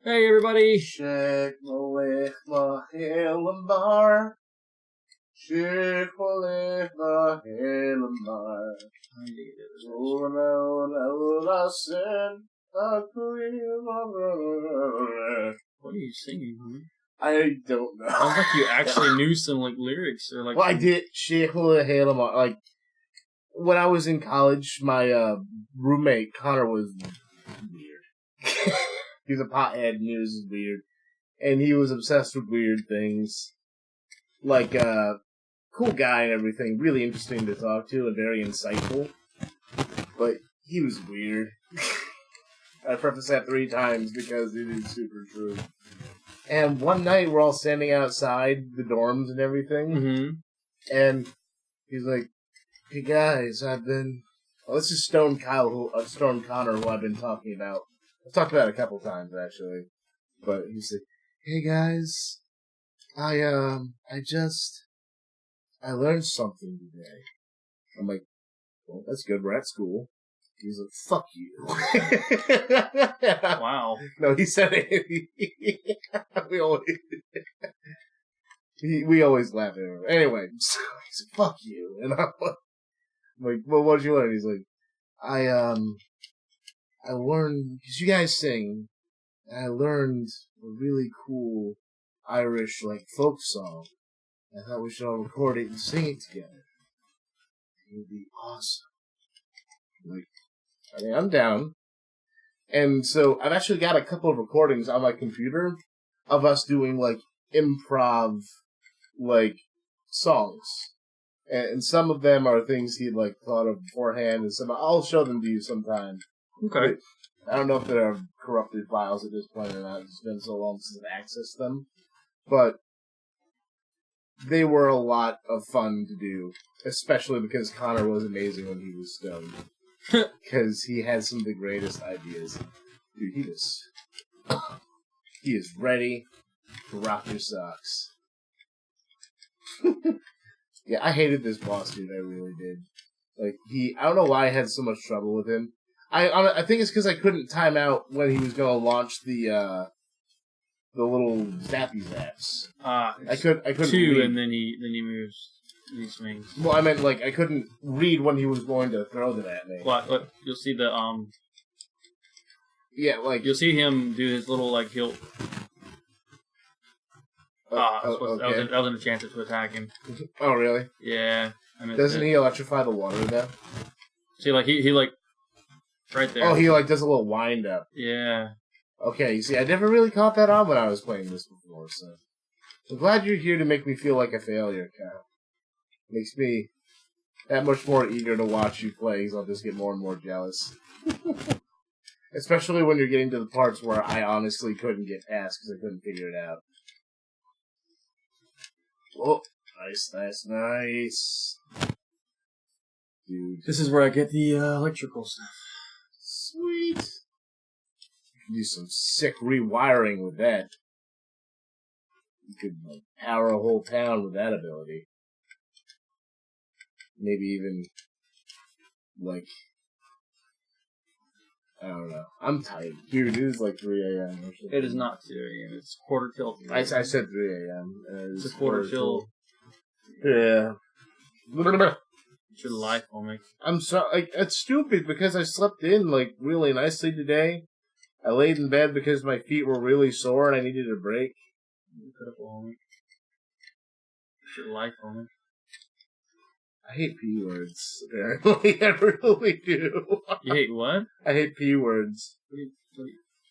Hey everybody! Sheikh Malik Mahilamar. Sheikh Malik Mahilamar. What are you singing, homie? I don't know. Sounds like you actually knew some lyrics or Well, I did. Sheikh Malik Mahilamar. Like, when I was in college, my roommate, Connor, was weird. He's a pothead and he was weird. And he was obsessed with weird things. Like, cool guy and everything. Really interesting to talk to and very insightful. But he was weird. I preface that 3 times because it is super true. And one night we're all standing outside the dorms and everything. Mm-hmm. And he's like, hey guys, I've been... Well, this is Stone Connor, who I've been talking about. I've talked about it a couple times, actually. But he's like, hey guys, I learned something today. I'm like, well, that's good, we're at school. He's like, fuck you. Wow. No, he said it. we always laugh at him. Anyway, so he's like, fuck you. And I'm like, well, what did you learn? He's like, I learned, because you guys sing, and I learned a really cool Irish, folk song. I thought we should all record it and sing it together. It would be awesome. I'm down. And so I've actually got a couple of recordings on my computer of us doing, improv, songs. And some of them are things he'd, thought of beforehand, and some I'll show them to you sometime. Okay. I don't know if they're corrupted files at this point or not. It's been so long since I've accessed them. But they were a lot of fun to do, especially because Connor was amazing when he was stoned. Because he had some of the greatest ideas. Dude, he is ready to rock your socks. Yeah, I hated this boss, dude. I really did. I don't know why I had so much trouble with him. I think it's because I couldn't time out when he was going to launch the little zappy zaps. I couldn't 2, read. and then he moves. He swings. Well, I meant I couldn't read when he was going to throw them at me. What? You'll see the Yeah, you'll see him do his little he'll. Okay. That was a chance to attack him. Oh, really? Yeah. Doesn't he electrify the water though? See, he right there. Oh, he does a little wind up. Yeah. Okay, you see, I never really caught that on when I was playing this before, so I'm glad you're here to make me feel like a failure, Kyle. Makes me that much more eager to watch you play, because I'll just get more and more jealous. Especially when you're getting to the parts where I honestly couldn't get past because I couldn't figure it out. Oh, nice. Dude. This is where I get the electrical stuff. Sweet. You can do some sick rewiring with that. You could power a whole town with that ability. Maybe even, I don't know. I'm tired. Dude, it is 3 a.m. or something. It is not 2 a.m. It's quarter till 3. I said 3 a.m. It's a quarter till. Yeah. It's your life, homie. I'm sorry. It's stupid because I slept in, really nicely today. I laid in bed because my feet were really sore and I needed a break. Pitiful, homie. It's your life, homie. I hate P words, apparently. I really do. You hate what? I hate P words.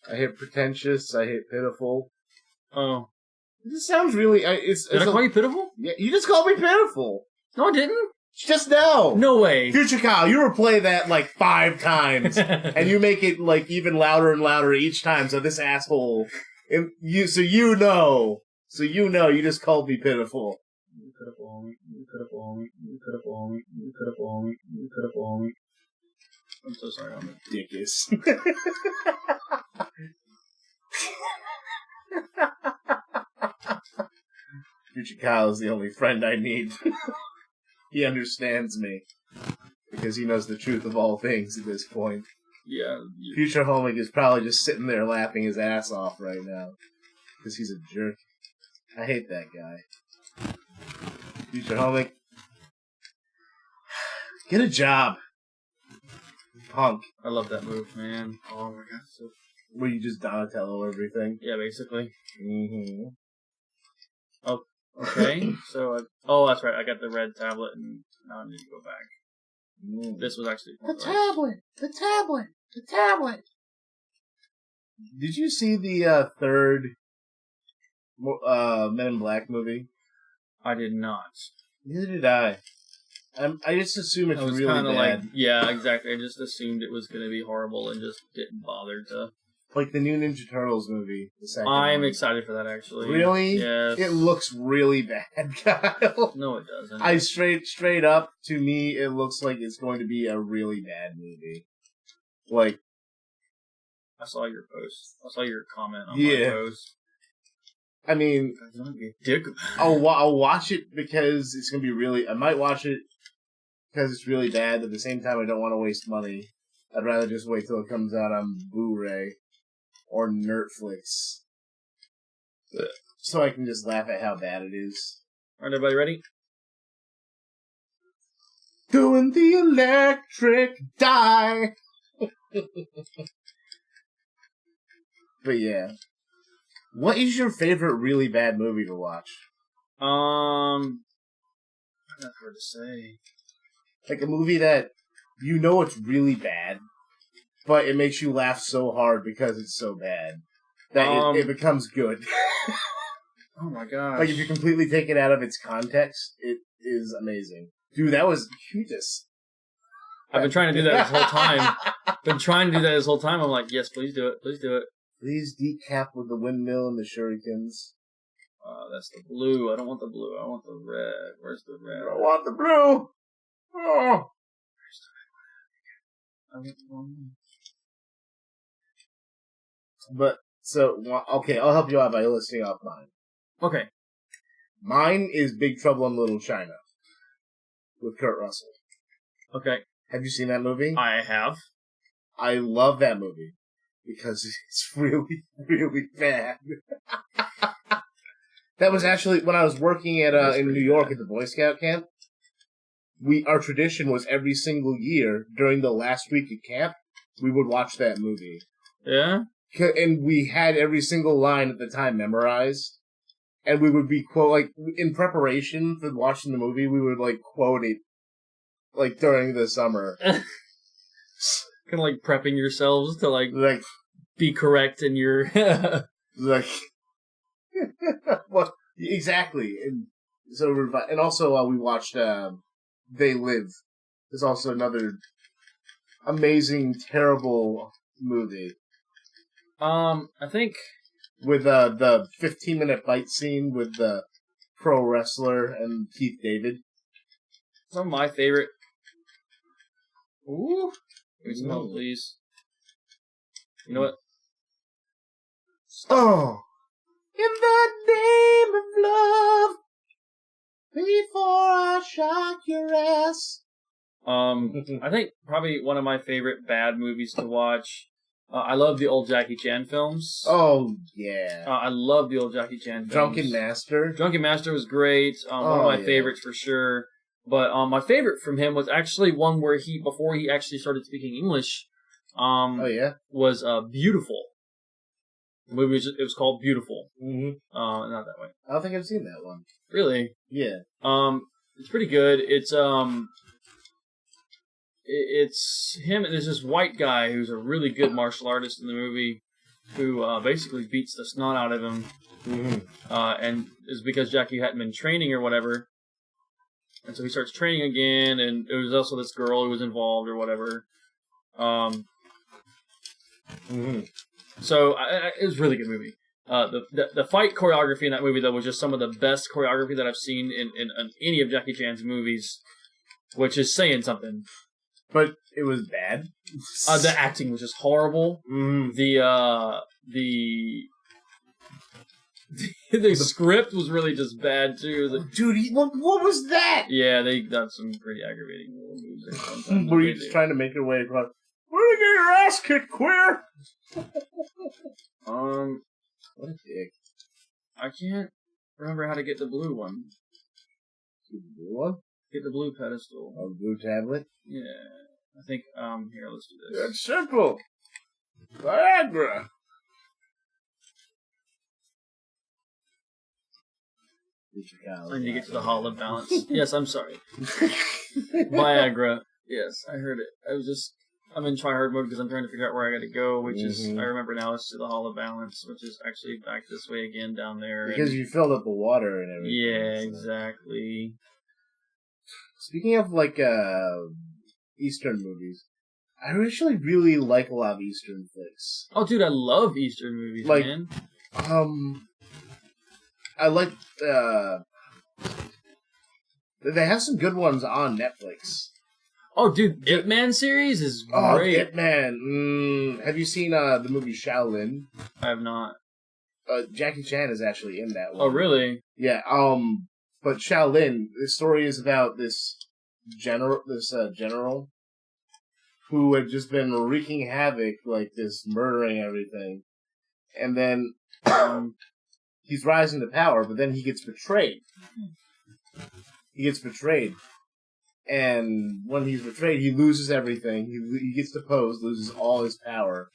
I hate pretentious. I hate pitiful. Oh. This sounds really... Did I call you pitiful? Yeah, you just called me pitiful. No, I didn't. Just now. No way. Future Kyle, you replay that 5 times, and you make it even louder and louder each time, so this asshole... you just called me pitiful. You pitiful homie. You pitiful homie. You pitiful homie. You pitiful homie. You pitiful homie. I'm so sorry, homie. Dickus. Future Kyle is the only friend I need. He understands me. Because he knows the truth of all things at this point. Yeah. Future Homie is probably just sitting there laughing his ass off right now. Because he's a jerk. I hate that guy. Future Homie. Get a job. Punk. I love that move, man. Oh my god. So... Where you just Donatello everything. Yeah, basically. Mm-hmm. Oh, okay. So, oh, that's right. I got the red tablet, and now I need to go back. This was actually the tablet. The tablet. The tablet. Did you see the third Men in Black movie? I did not. Neither did I. I just assume it's really bad. Like, yeah, exactly. I just assumed it was going to be horrible and just didn't bother to. Like the new Ninja Turtles movie. The second I'm one. excited for that, actually. Really? Yes. It looks really bad, Kyle. No, it doesn't. I straight up, to me, it looks like it's going to be a really bad movie. Like, I saw your post. I saw your comment on my post. I mean, don't be a dick. I'll watch it because it's going to be really... I might watch it because it's really bad, but at the same time, I don't want to waste money. I'd rather just wait till it comes out on Blu-ray or Nerdflix. So I can just laugh at how bad it is. Alright, everybody ready? Doing the electric die! But yeah. What is your favorite really bad movie to watch? That's hard to say. Like a movie that you know it's really bad, but it makes you laugh so hard because it's so bad that it becomes good. Oh my gosh. Like if you completely take it out of its context, it is amazing. Dude, that was cutest. I've been trying to do that this whole time. I'm like, yes, please do it. Please do it. Please decap with the windmill and the shurikens. That's the blue. I don't want the blue. I want the red. Where's the red? I want the blue. Oh. But, so, okay, I'll help you out by listing off mine. Okay. Mine is Big Trouble in Little China. With Kurt Russell. Okay. Have you seen that movie? I have. I love that movie. Because it's really, really bad. That was actually, when I was working at in New York at the Boy Scout camp, our tradition was every single year, during the last week of camp, we would watch that movie. Yeah? And we had every single line at the time memorized. And we would be in preparation for watching the movie, we would, quote it, during the summer. Kind of prepping yourselves to, be correct in your... well, exactly. And so, and also, we watched, They Live. There's also another amazing, terrible movie. I think... With, the 15-minute fight scene with the pro wrestler and Keith David. Some of my favorite... Ooh! Give me some help, please. You know what? Oh! In the name of love, before I shock your ass. I think probably one of my favorite bad movies to watch. I love the old Jackie Chan films. Oh, yeah. I love the old Jackie Chan films. Drunken Master. Drunken Master was great. One of my favorites for sure. But my favorite from him was actually one where before he actually started speaking English, was Beautiful. The movie it was called Beautiful. Mm-hmm. Not that way. I don't think I've seen that one. Really? Yeah. It's pretty good. It's him. There's this white guy who's a really good martial artist in the movie, who basically beats the snot out of him, and it's because Jackie hadn't been training or whatever, and so he starts training again. And there was also this girl who was involved or whatever. So it was a really good movie. The fight choreography in that movie, though, was just some of the best choreography that I've seen in any of Jackie Chan's movies, which is saying something. But it was bad. The acting was just horrible. The script was really just bad too. Dude, what was that? Yeah, they got some pretty aggravating little moves there sometimes. Were you just trying to make your way across? Where'd you get your ass kicked, queer? What a dick. I can't remember how to get the blue one. The blue one? Get the blue pedestal. Oh, blue tablet? Yeah. I think, here, let's do this. It's simple. Viagra. I need to get to the Hall of Balance. Yes, I'm sorry. Viagra. Yes, I heard it. I'm in try-hard mode because I'm trying to figure out where I gotta go, which is, I remember now it's to the Hall of Balance, which is actually back this way again down there. Because you filled up the water and everything. Yeah, so. Exactly. Speaking of, Eastern movies, I actually really like a lot of Eastern flicks. Oh, dude, I love Eastern movies, man. I like, they have some good ones on Netflix. Oh, dude, Ip Man series is great. Oh, Ip Man. Have you seen the movie Shaolin? I have not. Jackie Chan is actually in that one. Oh, really? Yeah. But Shaolin, the story is about this general who had just been wreaking havoc, murdering everything, and then he's rising to power, but then he gets betrayed. And when he's betrayed, he loses everything. He gets deposed, loses all his power.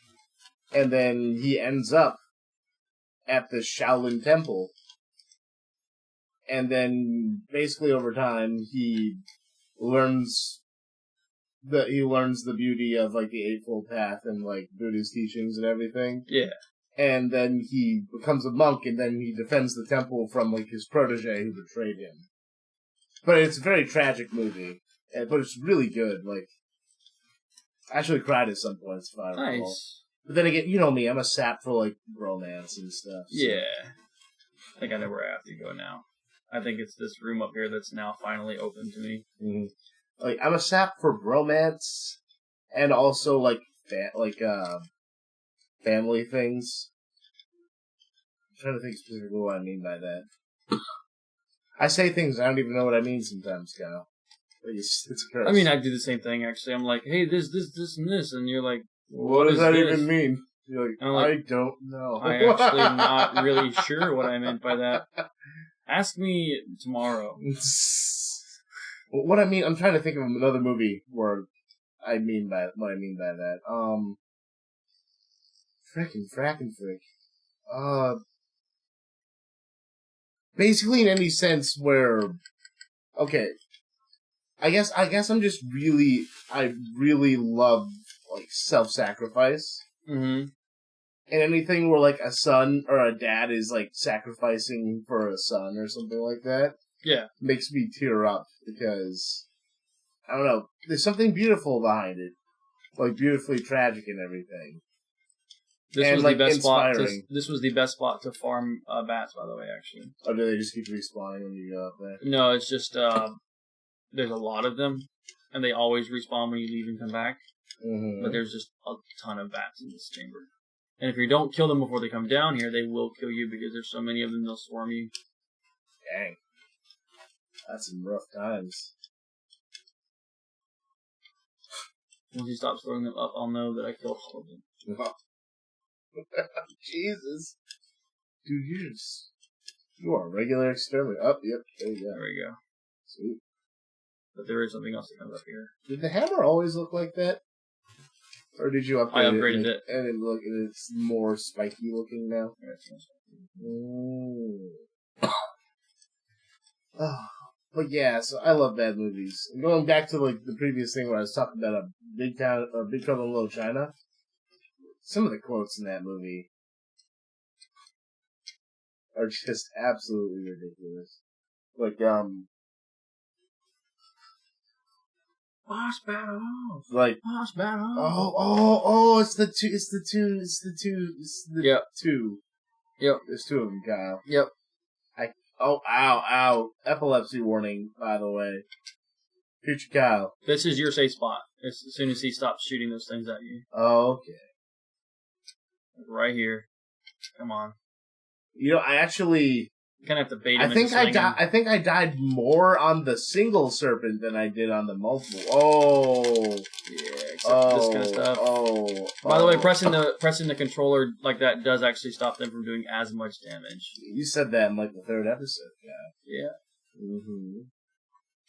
And then he ends up at the Shaolin Temple. And then, basically over time, he learns the beauty of, the Eightfold Path and, Buddha's teachings and everything. Yeah. And then he becomes a monk, and then he defends the temple from, his protege who betrayed him. But it's a very tragic movie, but it's really good. I actually cried at some points, if I recall. Nice. But then again, you know me, I'm a sap for, romance and stuff. So. Yeah. I think I know where I have to go now. I think it's this room up here that's now finally open to me. Mm-hmm. I'm a sap for romance, and also, family things. I'm trying to think specifically what I mean by that. I say things I don't even know what I mean sometimes, Kyle. It's a curse. I mean, I do the same thing, actually. I'm like, hey, this, and this, and you're like, what does that even mean? You're like, I don't know. I'm actually not really sure what I meant by that. Ask me tomorrow. What I mean, I'm trying to think of another movie where I mean by what I mean by that. Frackin' frick. Basically in any sense where, okay, I guess I'm just I really love, self-sacrifice. Mm-hmm. And anything where, a son or a dad is, sacrificing for a son or something like that. Yeah. Makes me tear up because, I don't know, there's something beautiful behind it. Beautifully tragic and everything. This was the best inspiring. spot. This was the best spot to farm bats, by the way. Actually. Oh, do they just keep respawning when you go up there? No, it's just there's a lot of them, and they always respawn when you leave and come back. Mm-hmm. But there's just a ton of bats in this chamber, and if you don't kill them before they come down here, they will kill you because there's so many of them. They'll swarm you. Dang, that's some rough times. Once he stops throwing them up, I'll know that I killed all of them. Jesus. Dude, you are a regular exterminator. Oh, yep, there you go. There we go. Sweet. But there is something else that comes up here. Did the hammer always look like that? Or did you upgrade I upgraded it. And it's more spiky looking now? Yeah, it's more spiky. But yeah, so I love bad movies. And going back to the previous thing where I was talking about Big Trouble in Little China, some of the quotes in that movie are just absolutely ridiculous. Boss battle. Boss battle. Oh! It's the two. Yep. Two. Yep. There's two of them, Kyle. Yep. Ow! Epilepsy warning, by the way. Future Kyle. This is your safe spot. As soon as he stops shooting those things at you. Oh, okay. Right here. Come on. I actually You kind of have to bait him I think into swinging. I think I died more on the single serpent than I did on the multiple. Oh, Yeah, except for this kind of stuff. By the way, pressing the controller like that does actually stop them from doing as much damage. You said that in like the third episode, Yeah. Mm-hmm.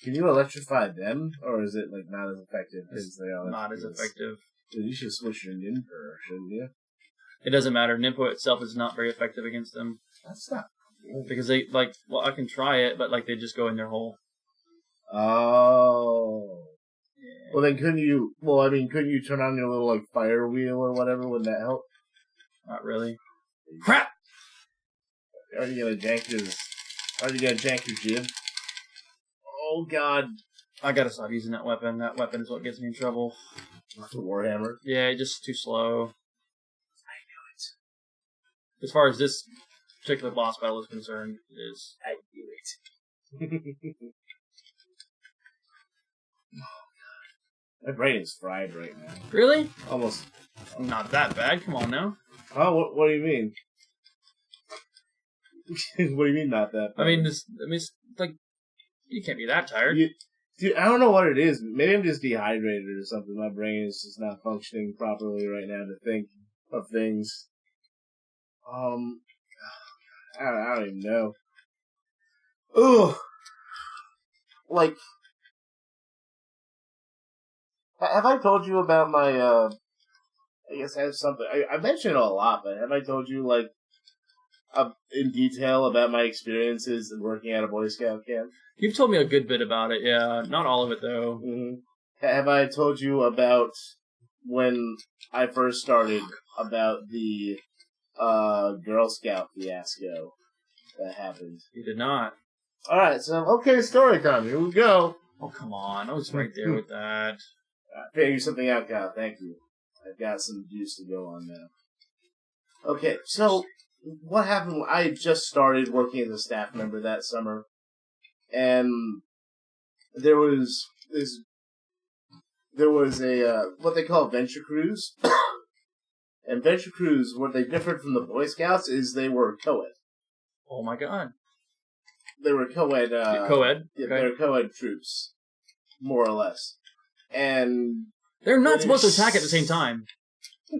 Can you electrify them, or is it like not as effective as they are? Not as effective. Dude, you should switch your Ninja, shouldn't you? It doesn't matter. Nimpo itself is not very effective against them. That's not cool. Because they, like, well, I can try it, but, like, they just go in their hole. Oh. Yeah. Well, then couldn't you turn on your little, like, fire wheel or whatever? Would that help? Not really. Crap! Are you gonna jank your jib? Oh, God. I gotta stop using that weapon. That weapon is what gets me in trouble. The Warhammer? Yeah, just too slow. I knew it. As far as this particular boss battle is concerned, it is. I knew it. Oh, God. My brain is fried right now. Really? Almost. Not that bad. Come on now. Oh, what do you mean? What do you mean not that bad? I mean, it's like, you can't be that tired. Dude, I don't know what it is. Maybe I'm just dehydrated or something. My brain is just not functioning properly right now to think of things. I don't even know. Ugh. Like, have I told you about my, I guess I have something, I mention it a lot, but have I told you, like, in detail about my experiences in working at a Boy Scout camp? You've told me a good bit about it, yeah. Not all of it, though. Mm-hmm. Have I told you about when I first started about the Girl Scout fiasco that happened? You did not. Alright, so, okay, story time. Here we go. Oh, come on. I was right there with that. Figure something out, Kyle. Thank you. I've got some juice to go on now. Okay, so what happened? I had just started working as a staff member that summer, and there was a what they call venture crews, and venture crews, what they differed from the Boy Scouts is they were co-ed. Oh my god. They were co-ed. Co-ed? Yeah, Okay. they were co-ed troops, more or less, and they're not supposed to attack at the same time.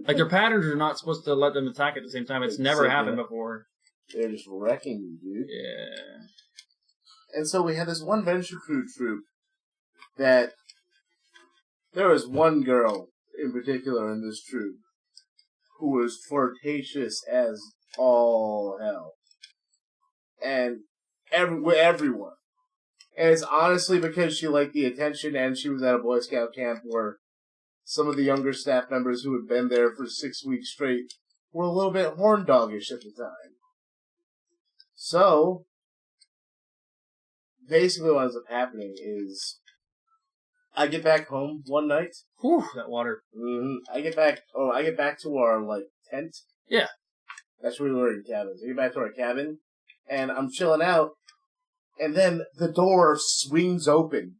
Like, their patterns are not supposed to let them attack at the same time. It's never happened before. They're just wrecking you, dude. Yeah. And so we had this one venture crew troop that there was one girl in particular in this troop who was flirtatious as all hell. And everyone. And it's honestly because she liked the attention and she was at a Boy Scout camp where some of the younger staff members who had been there for 6 weeks straight were a little bit horn doggish at the time. So, basically what ends up happening is I get back home one night. Whew, that water. Mm-hmm. I get back to our, like, tent. Yeah. That's where we were in cabins. I get back to our cabin, and I'm chilling out, and then the door swings open.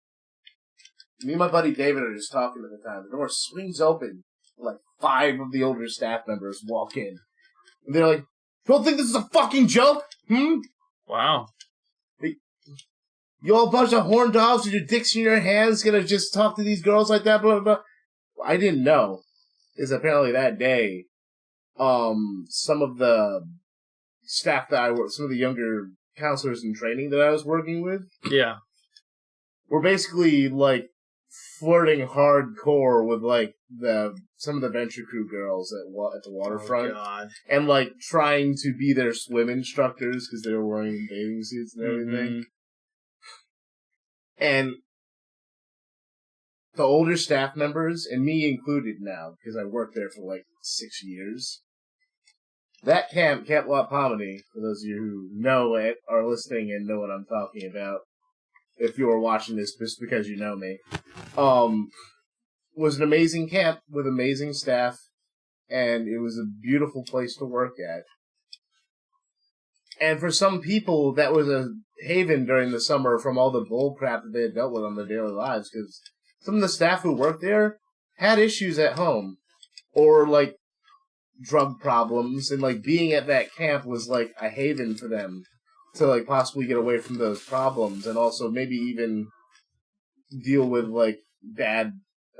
Me and my buddy David are just talking at the time. The door swings open. Like 5 of the older staff members walk in. And they're like, "You don't think this is a fucking joke? Wow. You all a bunch of horn dogs with your dicks in your hands gonna just talk to these girls like that, blah, blah, blah." Well, I didn't know. Because apparently that day, some of the staff that some of the younger counselors in training that I was working with, Yeah. were basically, like, flirting hardcore with, like, some of the venture crew girls at the waterfront. Oh, God. And, like, trying to be their swim instructors because they were wearing bathing suits and everything. Mm-hmm. And the older staff members, and me included now, because I worked there for, like, 6 years, that Camp Lot Pomini, for those of you who know it, are listening and know what I'm talking about, if you are watching this just because you know me, was an amazing camp with amazing staff, and it was a beautiful place to work at. And for some people, that was a haven during the summer from all the bull crap that they had dealt with on their daily lives, because some of the staff who worked there had issues at home, or, like, drug problems, and, like, being at that camp was, like, a haven for them to like possibly get away from those problems, and also maybe even deal with like bad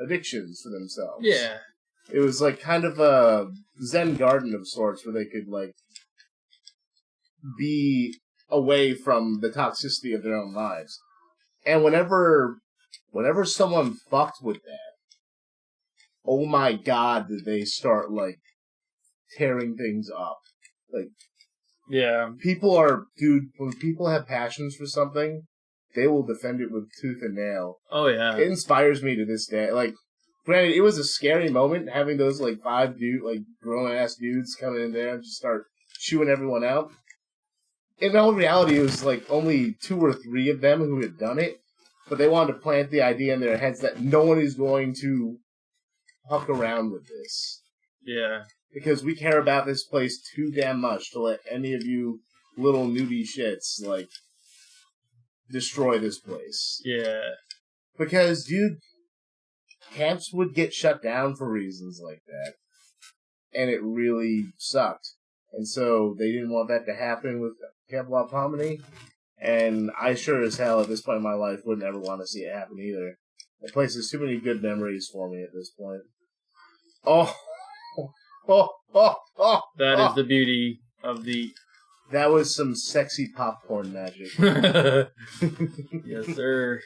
addictions for themselves. Yeah. It was like kind of a Zen garden of sorts where they could like be away from the toxicity of their own lives. And whenever someone fucked with that, oh my god, did they start like tearing things up. Like, yeah, when people have passions for something, they will defend it with tooth and nail. Oh yeah. It inspires me to this day. Like, granted, it was a scary moment having those like 5 grown ass dudes coming in there and just start chewing everyone out. In all reality, it was like only 2 or 3 of them who had done it, but they wanted to plant the idea in their heads that no one is going to fuck around with this. Yeah. Because we care about this place too damn much to let any of you little newbie shits, like, destroy this place. Yeah. Because, dude, camps would get shut down for reasons like that. And it really sucked. And so they didn't want that to happen with Camp La Pomini. And I sure as hell at this point in my life wouldn't ever want to see it happen either. The place has too many good memories for me at this point. That is the beauty of the... That was some sexy popcorn magic. Yes, sir.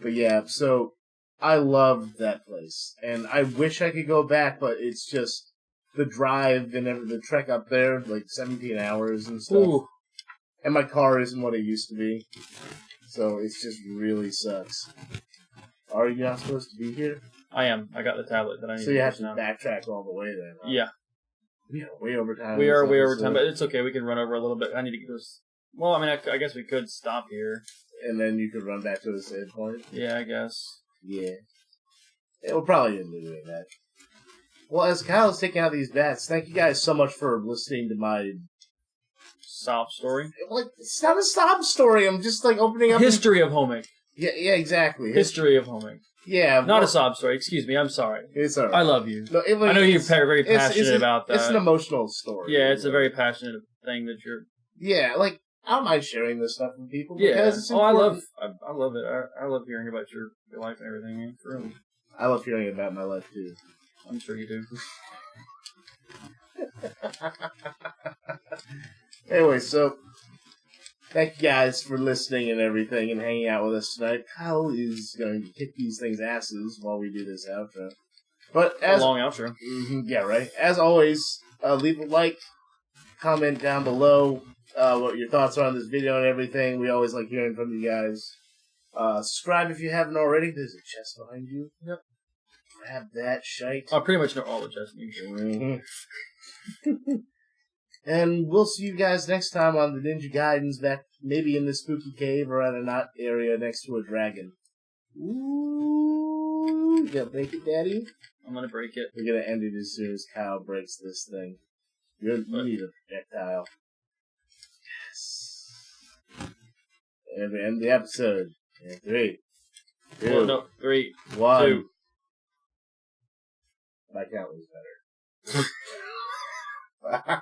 But yeah, so I loved that place. And I wish I could go back, but it's just the drive and the trek up there, like 17 hours and stuff. Ooh. And my car isn't what it used to be. So it just really sucks. Are you not supposed to be here? I am. I got the tablet that I need. So you have to now. backtrack all the way then. Huh? Yeah. We are way over time. We are way over time, but it's okay. We can run over a little bit. I need to go... Well, I mean, I guess we could stop here. And then you could run back to the save point? Yeah, I guess. Yeah. We'll probably end up doing that. Well, as Kyle's taking out these bats, thank you guys so much for listening to my... Sob story? Like, it's not a sob story. I'm just, like, opening up... History of homing. Yeah, exactly. History of homing. Yeah. Not a sob story. Excuse me. I'm sorry. It's all right. I love you. No, I know you're very passionate about that. It's an emotional story. Yeah, it's a very passionate thing that you're... Yeah, like, I don't mind sharing this stuff with people. Yeah. Because it's important. I love it. I love hearing about your life and everything, man. For real. I love hearing about my life, too. I'm sure you do. Anyway, so... Thank you guys for listening and everything and hanging out with us tonight. Kyle is going to kick these things' asses while we do this outro. But as a long outro. Yeah, right. As always, leave a like, comment down below what your thoughts are on this video and everything. We always like hearing from you guys. Subscribe if you haven't already. There's a chest behind you. Yep. Grab that shite. I pretty much know all the chest moves. Mm-hmm. And we'll see you guys next time on the Ninja Gaidens, back maybe in the spooky cave or at a knot area next to a dragon. Ooh, you gonna break it, Daddy? I'm gonna break it. We're gonna end it as soon as Kyle breaks this thing. You need a projectile. Yes. And we end the episode. In 3, 2, well, no, 3, 1. 2. My count was better. Bye.